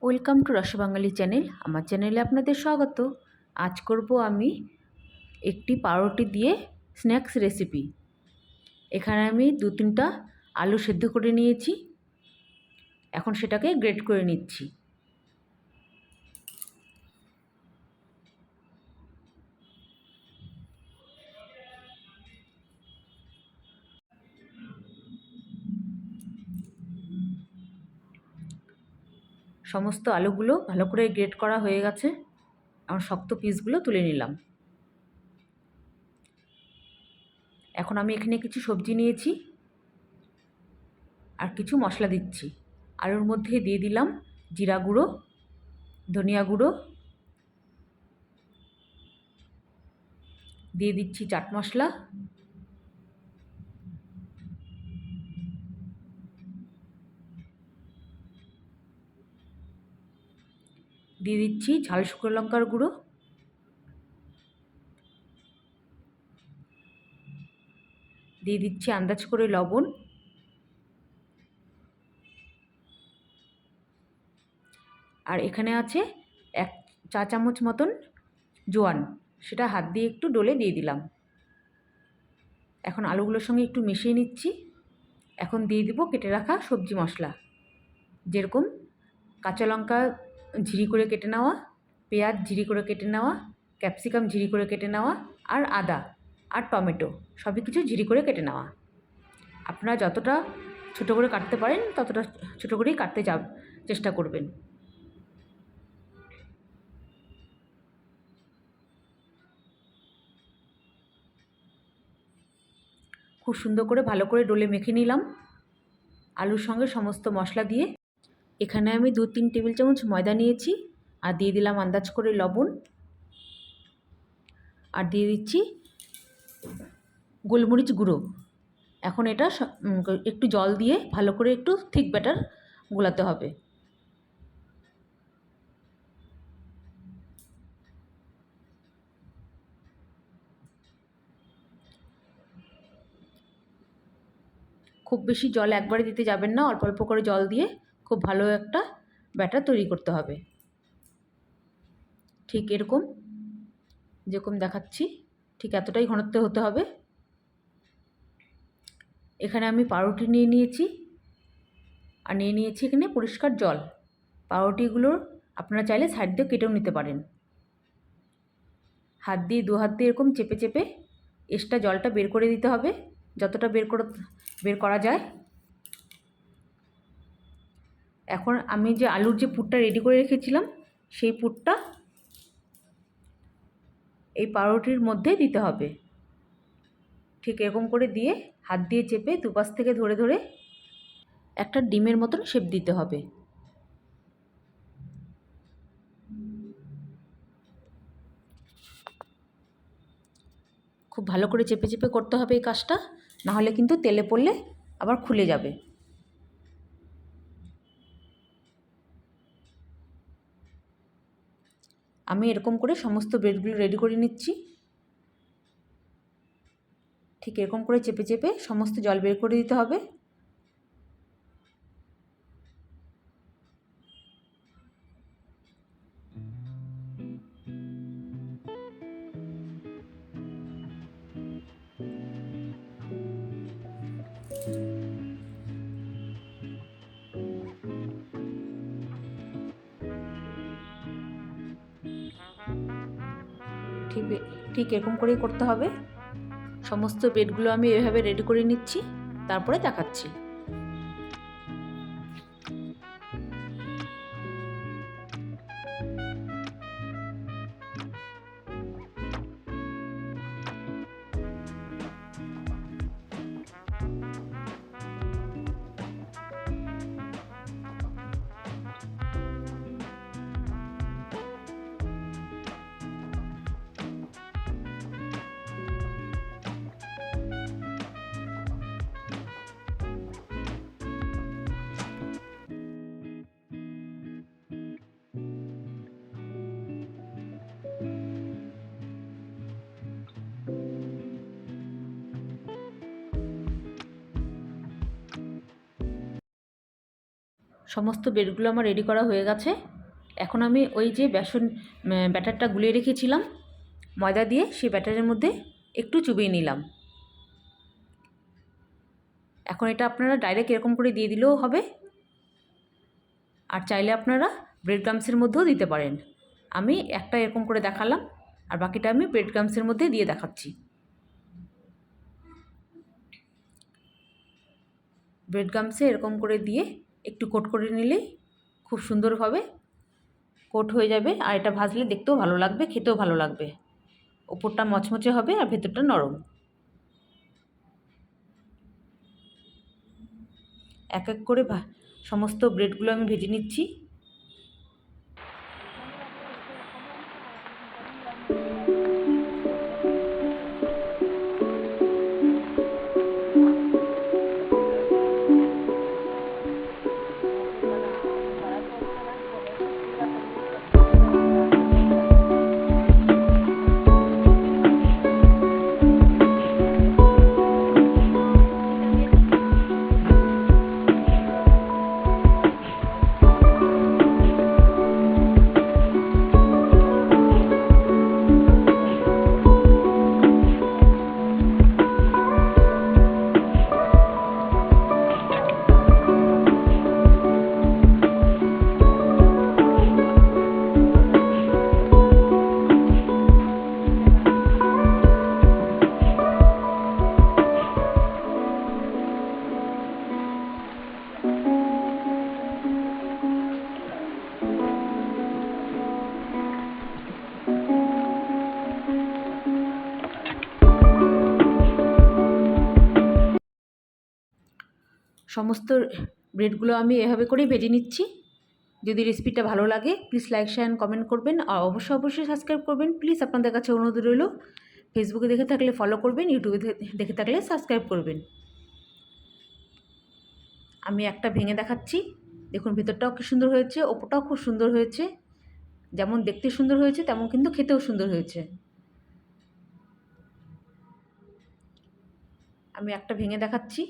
Welcome to রসবাঙালি channel. আমার চ্যানেলে আপনাদের স্বাগত। আজ করব আমি একটি পাউরুটি দিয়ে স্ন্যাক্স রেসিপি। এখানে আমি 2-3টা আলু সেদ্ধ করে নিয়েছি। এখন সেটাকে গ্রেট করে নিচ্ছি। সমস্ত আলুগুলো ভালো করে গ্রেট করা হয়ে গেছে। আমার শক্ত পিসগুলো তুলে নিলাম। এখন আমি এখানে কিছু সবজি নিয়েছি আর কিছু মশলা দিচ্ছি। আলুর মধ্যে দিয়ে দিলাম জিরা গুঁড়ো, ধনিয়া গুঁড়ো, দিয়ে দিচ্ছি চাট মশলা, দিয়ে দিচ্ছি ঝাল শুকনো লঙ্কার গুঁড়ো, দিয়ে দিচ্ছি আন্দাজ করে লবণ, আর এখানে আছে 1 চা চামচ মতন জোয়ান, সেটা হাত দিয়ে একটু ডলে দিয়ে দিলাম। এখন আলুগুলোর সঙ্গে একটু মিশিয়ে নিচ্ছি। এখন দিয়ে দিব কেটে রাখা সবজি মশলা, যেরকম কাঁচা লঙ্কা ঝিরি করে কেটে নেওয়া, পেঁয়াজ ঝিরি করে কেটে নেওয়া, ক্যাপসিকাম ঝিরি করে কেটে নেওয়া, আর আদা আর টমেটো সবই কিছু ঝিরি করে কেটে নেওয়া। আপনারা যতটা ছোটো করে কাটতে পারেন ততটা ছোটো করেই কাটতে চেষ্টা করবেন। খুব সুন্দর করে ভালো করে ডলে মেখে নিলাম আলুর সঙ্গে সমস্ত মশলা দিয়ে। এখানে আমি 2-3 টেবিল চামচ ময়দা নিয়েছি আর দিয়ে দিলাম আন্দাজ করে লবণ, আর দিয়ে দিচ্ছি গোলমরিচ গুঁড়ো। এখন এটা একটু জল দিয়ে ভালো করে একটু থিক ব্যাটার গোলাতে হবে। খুব বেশি জল একবারে দিতে যাবেন না, অল্প অল্প করে জল দিয়ে খুব ভালো একটা ব্যাটার তৈরি করতে হবে। ঠিক এরকম যেরকম দেখাচ্ছি ঠিক এতটাই ঘনত্ব হতে হবে। এখানে আমি পাউরুটি নিয়ে নিয়েছি আর নিয়ে নিয়েছি এখানে পরিষ্কার জল। পাউরুটিগুলোর আপনারা চাইলে সাইড দিয়ে কেটেও নিতে পারেন। হাত দিয়ে 2 হাত দিয়ে এরকম চেপে চেপে এক্সট্রা জলটা বের করে দিতে হবে, যতটা বের করা যায়। এখন আমি যে আলুর যে পুরটা রেডি করে রেখেছিলাম সেই পুরটা এই পাউরুটির মধ্যে দিতে হবে। ঠিক এরকম করে দিয়ে হাত দিয়ে চেপে দুপাশ থেকে ধরে ধরে একটা ডিমের মতন শেপ দিতে হবে। খুব ভালো করে চেপে চেপে করতে হবে এই কাজটা, নাহলে কিন্তু তেলে পড়লে আবার খুলে যাবে। আমি এরকম করে সমস্ত ব্রেডগুলো রেডি করে নিচ্ছি। ঠিক এরকম করে চেপে চেপে সমস্ত জল বের করে দিতে হবে। ঠিক ঠিক এরকম করেই করতে হবে। সমস্ত ব্রেডগুলো আমি এভাবে রেডি করে নিচ্ছি, তারপরে দেখাচ্ছি। সমস্ত ব্রেডগুলো আমার রেডি করা হয়ে গেছে। এখন আমি ওই যে ব্যাটারটা গুলিয়ে রেখেছিলাম ময়দা দিয়ে, সেই ব্যাটারের মধ্যে একটু চুবিয়ে নিলাম। এখন এটা আপনারা ডাইরেক্ট এরকম করে দিয়ে দিলেও হবে, আর চাইলে আপনারা ব্রেড ক্রাম্বসের মধ্যেও দিতে পারেন। আমি একটা এরকম করে দেখালাম, আর বাকিটা আমি ব্রেড ক্রাম্বসের মধ্যে দিয়ে দেখাচ্ছি। ব্রেড ক্রাম্বসে এরকম করে দিয়ে একটু কোট করে নিলেই খুব সুন্দরভাবে কোট হয়ে যাবে, আর এটা ভাজলে দেখতেও ভালো লাগবে, খেতেও ভালো লাগবে। ওপরটা মচমচে হবে আর ভেতরটা নরম। এক এক করে সমস্ত ব্রেডগুলো আমি ভেজে নিচ্ছি। সমস্ত ব্রেডগুলো আমি এভাবে করেই ভেজে নিচ্ছি। যদি রেসিপিটা ভালো লাগে please like share and comment করবেন, আর অবশ্যই সাবস্ক্রাইব করবেন। প্লিজ আপনাদের কাছে অনুরোধ রইল, ফেসবুকে দেখে থাকলে ফলো করবেন, ইউটিউবে দেখে থাকলে সাবস্ক্রাইব করবেন। আমি একটা ভেঙে দেখাচ্ছি, দেখুন ভেতরটাও কি সুন্দর হয়েছে, ওপরটাও খুব সুন্দর হয়েছে। যেমন দেখতে সুন্দর হয়েছে তেমন কিন্তু খেতেও সুন্দর হয়েছে। আমি একটা ভেঙে দেখাচ্ছি,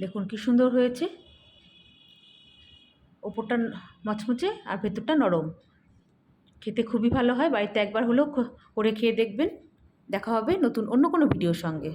দেখুন কি সুন্দর হয়েছে। ওপরটা মচমচে আর ভেতরটা নরম, খেতে খুবই ভালো হয়। বাড়িতে একবার হলেও করে খেয়ে দেখবেন। দেখা হবে নতুন অন্য কোনো ভিডিওর সঙ্গে।